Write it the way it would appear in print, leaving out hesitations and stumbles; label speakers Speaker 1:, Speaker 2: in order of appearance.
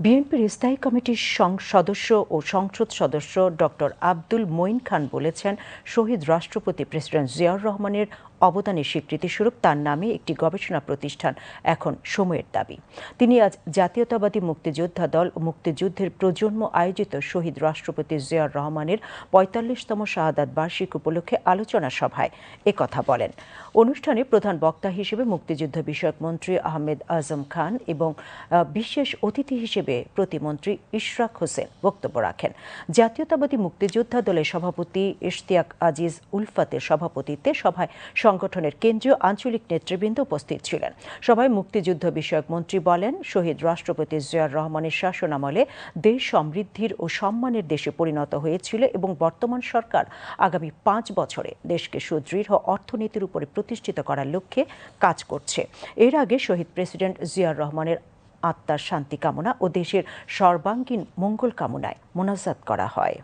Speaker 1: বিএনপির স্থায়ী কমিটির সদস্য ও সংসদ সদস্য ডক্টর আব্দুল মঈন খান বলেছেন, শহীদ রাষ্ট্রপতি প্রেসিডেন্ট জিয়াউর রহমানের অবদানের স্বীকৃতিস্বরূপ তার নামে একটি গবেষণা প্রতিষ্ঠান এখন সময়ের দাবি। তিনি আজ জাতীয়তাবাদী মুক্তিযোদ্ধা দল ও মুক্তিযুদ্ধের প্রজন্ম আয়োজিত শহীদ রাষ্ট্রপতি জিয়াউর রহমানের ৪৫তম শাহাদাত বার্ষিক উপলক্ষে আলোচনা সভায় একথা বলেন। অনুষ্ঠানে প্রধান বক্তা হিসেবে মুক্তিযুদ্ধ বিষয়ক মন্ত্রী আহমেদ আজম খান এবং বিশেষ অতিথি হিসেবে প্রতিমন্ত্রী ইশরাক হোসেন বক্তব্য রাখেন। জাতীয়তাবাদী মুক্তিযোদ্ধা দলের সভাপতি ইশতিয়াক আজিজ উলফাতের সভাপতিত্বে সভায় সংগঠনের কেন্দ্রীয় আঞ্চলিক নেতৃবৃন্দ উপস্থিত ছিলেন। সভায় মুক্তিযুদ্ধ বিষয়ক মন্ত্রী বলেন, শহীদ রাষ্ট্রপতি জিয়াউর রহমানের শাসনামলে দেশ সমৃদ্ধির ও সম্মানের দেশে পরিণত হয়েছিল এবং বর্তমান সরকার আগামী ৫ বছরে দেশকে সুদৃঢ় অর্থনীতির উপরে প্রতিষ্ঠিত করার লক্ষ্যে কাজ করছে। এর আগে শহীদ প্রেসিডেন্ট জিয়াউর রহমানের আত্মার শান্তি কামনা ও দেশের সর্বাঙ্গীন মঙ্গল কামনায় মোনাজাত করা হয়।